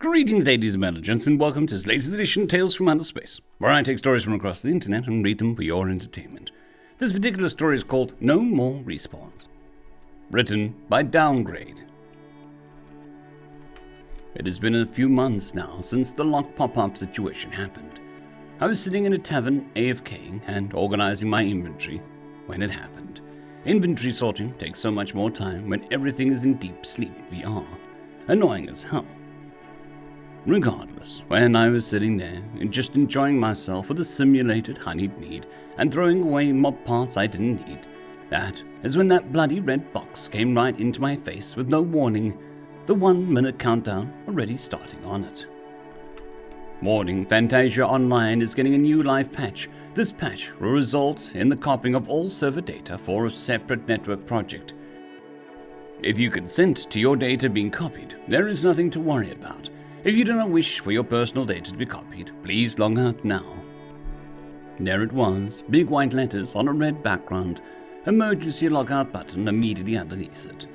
Greetings, ladies and gents, and welcome to this latest edition of Tales from Outer Space, where I take stories from across the internet and read them for your entertainment. This particular story is called No More Respawns, written by Downgrade. It has been a few months now since the lock pop-up situation happened. I was sitting in a tavern AFKing and organizing my inventory when it happened. Inventory sorting takes so much more time when everything is in deep sleep VR. Annoying as hell. Regardless, when I was sitting there and just enjoying myself with a simulated honeyed mead and throwing away mob parts I didn't need, that is when that bloody red box came right into my face with no warning, the 1 minute countdown already starting on it. Warning, Fantasia Online is getting a new live patch. This patch will result in the copying of all server data for a separate network project. If you consent to your data being copied, there is nothing to worry about. If you do not wish for your personal data to be copied, please log out now. There it was, big white letters on a red background, emergency logout button immediately underneath it.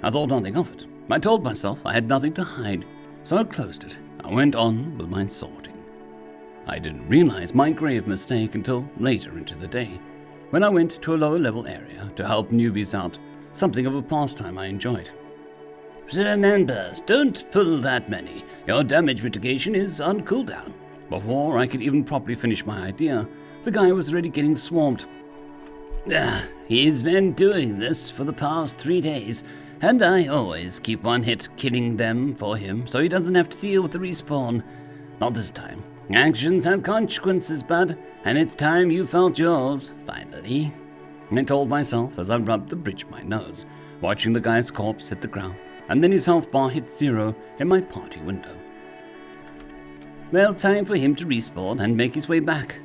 I thought nothing of it. I told myself I had nothing to hide, so I closed it. I went on with my sorting. I didn't realize my grave mistake until later into the day, when I went to a lower level area to help newbies out, something of a pastime I enjoyed. Remember, don't pull that many. Your damage mitigation is on cooldown. Before I could even properly finish my idea, the guy was already getting swarmed. He's been doing this for the past 3 days, and I always keep one hit killing them for him so he doesn't have to deal with the respawn. Not this time. Actions have consequences, bud, and it's time you felt yours, finally. I told myself as I rubbed the bridge of my nose, watching the guy's corpse hit the ground, and then his health bar hit 0 in my party window. Well, time for him to respawn and make his way back.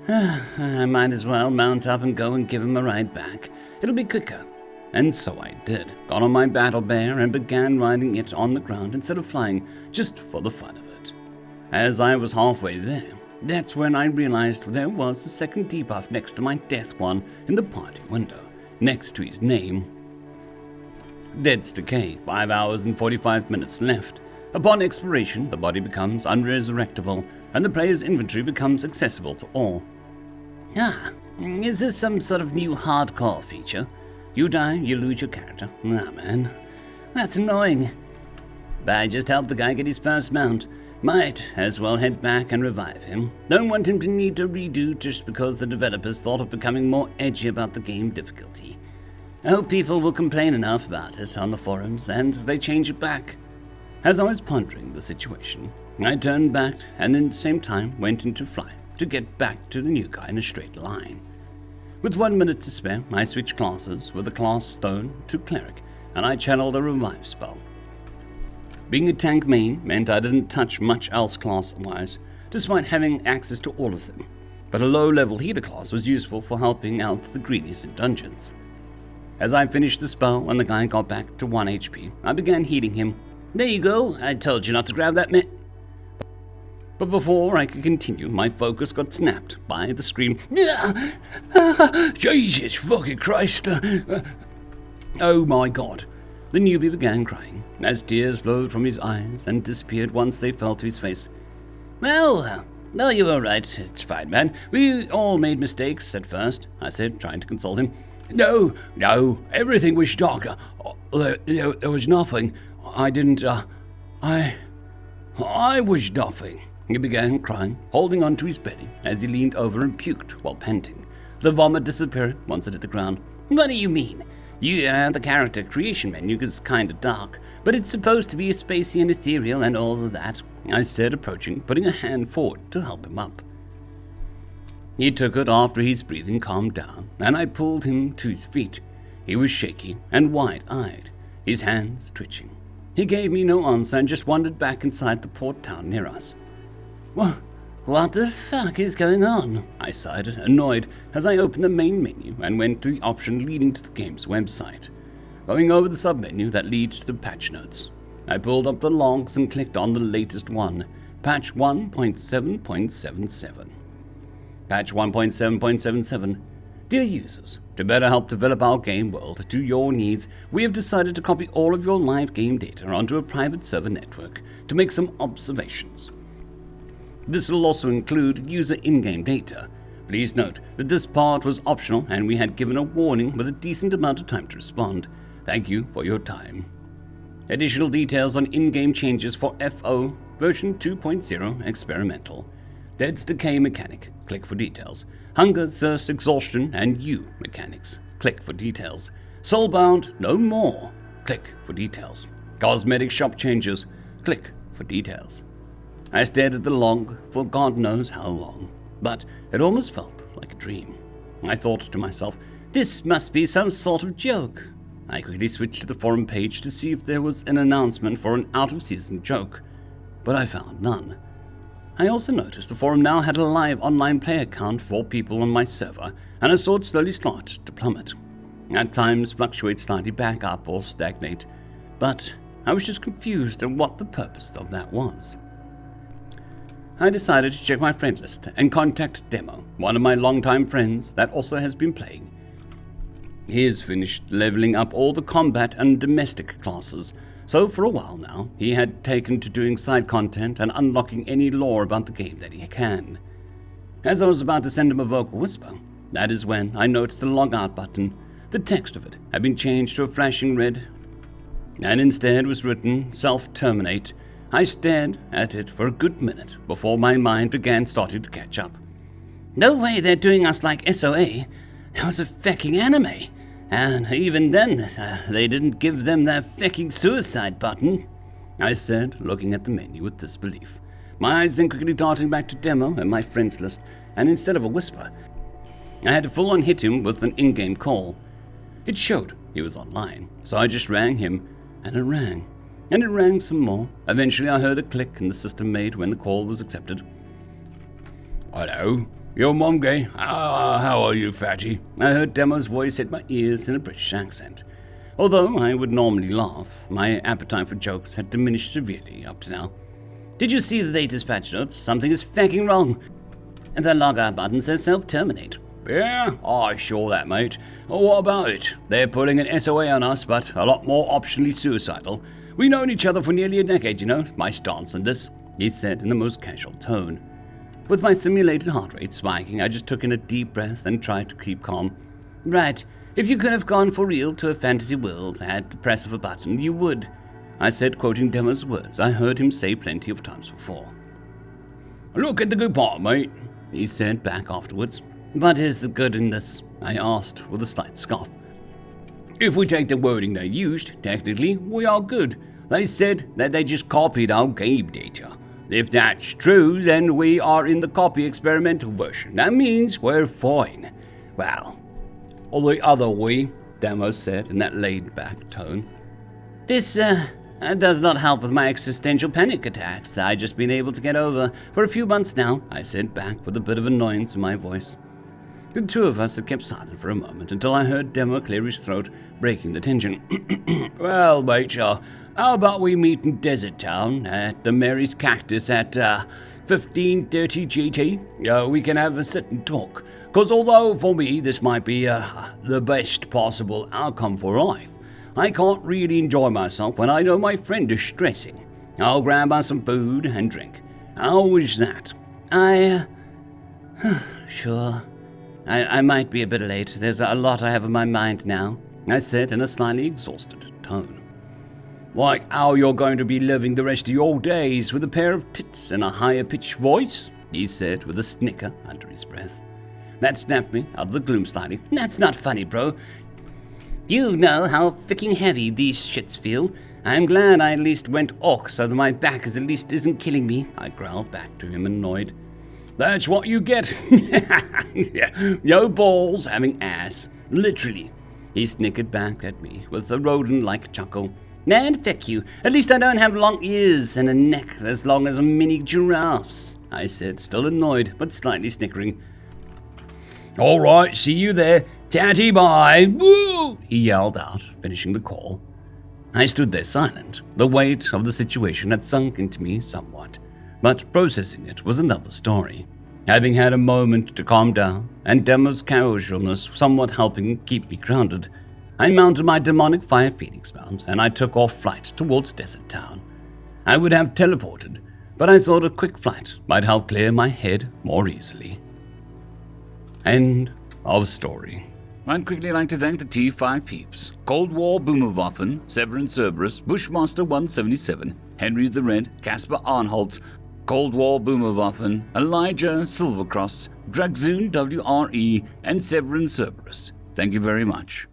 I might as well mount up and go and give him a ride back. It'll be quicker. And so I did. Got on my battle bear and began riding it on the ground instead of flying, just for the fun of it. As I was halfway there, that's when I realized there was a second debuff next to my death one in the party window, next to his name. Dead's Decay, 5 hours and 45 minutes left. Upon expiration, the body becomes unresurrectable, and the player's inventory becomes accessible to all. Is this some sort of new hardcore feature? You die, you lose your character. Man, that's annoying. But I just helped the guy get his first mount. Might as well head back and revive him. Don't want him to need to redo just because the developers thought of becoming more edgy about the game difficulty. I hope people will complain enough about it on the forums and they change it back. As I was pondering the situation, I turned back and at the same time went into fly to get back to the new guy in a straight line. With 1 minute to spare, I switched classes with the class Stone to Cleric, and I channeled a revive spell. Being a tank main meant I didn't touch much else class-wise, despite having access to all of them, but a low-level healer class was useful for helping out the greediest in dungeons. As I finished the spell and the guy got back to 1 HP, I began healing him. There you go, I told you not to grab that But before I could continue, my focus got snapped by the scream, Jesus fucking Christ! Oh my god. The newbie began crying, as tears flowed from his eyes and disappeared once they fell to his face. Well, no, you were right. It's fine, man. We all made mistakes at first, I said, trying to console him. No, everything was darker. There was nothing. I was nothing. He began crying, holding onto his belly as he leaned over and puked while panting. The vomit disappeared once it hit the ground. What do you mean? The character creation menu is kinda dark, but it's supposed to be spacey and ethereal and all of that, I said, approaching, putting a hand forward to help him up. He took it after his breathing calmed down, and I pulled him to his feet. He was shaky and wide-eyed, his hands twitching. He gave me no answer and just wandered back inside the port town near us. What the fuck is going on? I sighed, annoyed, as I opened the main menu and went to the option leading to the game's website. Going over the submenu that leads to the patch notes, I pulled up the logs and clicked on the latest one, patch 1.7.77. Patch 1.7.77. Dear users, to better help develop our game world to your needs, we have decided to copy all of your live game data onto a private server network to make some observations. This will also include user in-game data. Please note that this part was optional and we had given a warning with a decent amount of time to respond. Thank you for your time. Additional details on in-game changes for FO version 2.0 experimental. Dead's decay mechanic, click for details. Hunger, thirst, exhaustion, and U mechanics, click for details. Soulbound, no more, click for details. Cosmetic shop changes, click for details. I stared at the log for God knows how long, but it almost felt like a dream. I thought to myself, this must be some sort of joke. I quickly switched to the forum page to see if there was an announcement for an out-of-season joke, but I found none. I also noticed the forum now had a live online player count for people on my server, and I saw it slowly start to plummet. At times fluctuate slightly back up or stagnate, but I was just confused at what the purpose of that was. I decided to check my friend list and contact Demo, one of my longtime friends that also has been playing. He has finished leveling up all the combat and domestic classes, so for a while now, he had taken to doing side content and unlocking any lore about the game that he can. As I was about to send him a vocal whisper, that is when I noticed the logout button. The text of it had been changed to a flashing red, and instead was written self-terminate. I stared at it for a good minute before my mind began starting to catch up. No way they're doing us like SOA. That was a fecking anime. And even then, they didn't give them that fecking suicide button, I said, looking at the menu with disbelief. My eyes then quickly darting back to Demo and my friends list, and instead of a whisper, I had to full-on hit him with an in-game call. It showed he was online, so I just rang him, and it rang. And it rang some more. Eventually I heard a click and the system made when the call was accepted. Hello? Yo, Monge. How are you, fatty? I heard Demo's voice hit my ears in a British accent. Although I would normally laugh, my appetite for jokes had diminished severely up to now. Did you see the latest patch notes? Something is fecking wrong. And the logout button says self-terminate. Yeah, I saw that, mate. What about it? They're putting an SOA on us, but a lot more optionally suicidal. We've known each other for nearly a decade, you know, my stance on this, he said in the most casual tone. With my simulated heart rate spiking, I just took in a deep breath and tried to keep calm. Right, if you could have gone for real to a fantasy world at the press of a button, you would, I said, quoting Demo's words I heard him say plenty of times before. Look at the good part, mate, he said back afterwards. What is the good in this? I asked with a slight scoff. If we take the wording they used, technically, we are good. They said that they just copied our game data. If that's true, then we are in the copy experimental version. That means we're fine. Well, or the other way, Demo said in that laid-back tone. This, does not help with my existential panic attacks that I've just been able to get over for a few months now, I said back with a bit of annoyance in my voice. The two of us had kept silent for a moment until I heard Demo clear his throat, breaking the tension. Well, mate, how about we meet in Desert Town at the Mary's Cactus at 15:30 GT? We can have a sit and talk. Because although for me this might be the best possible outcome for life, I can't really enjoy myself when I know my friend is stressing. I'll grab us some food and drink. How is that? Sure. I might be a bit late. There's a lot I have in my mind now, I said in a slightly exhausted tone. Like how you're going to be living the rest of your days with a pair of tits and a higher-pitched voice, he said with a snicker under his breath. That snapped me out of the gloom slightly. That's not funny, bro. You know how ficking heavy these shits feel. I'm glad I at least went orc so that my back at least isn't killing me, I growled back to him, annoyed. That's what you get. Yeah, no balls having ass. Literally. He snickered back at me with a rodent-like chuckle. Man, feck you. At least I don't have long ears and a neck as long as a mini giraffe's, I said, still annoyed but slightly snickering. All right, see you there. Tatty bye. Woo! He yelled out, finishing the call. I stood there silent. The weight of the situation had sunk into me somewhat, but processing it was another story. Having had a moment to calm down, and Demo's casualness somewhat helping keep me grounded, I mounted my demonic fire phoenix mount and I took off flight towards Desert Town. I would have teleported, but I thought a quick flight might help clear my head more easily. End of story. I'd quickly like to thank the T5 peeps: Cold War Boomerwaffen, Severin Cerberus, Bushmaster 177, Henry the Red, Caspar Arnholtz, Cold War Boomerwaffen, Elijah Silvercross, Dragzoon WRE, and Severin Cerberus. Thank you very much.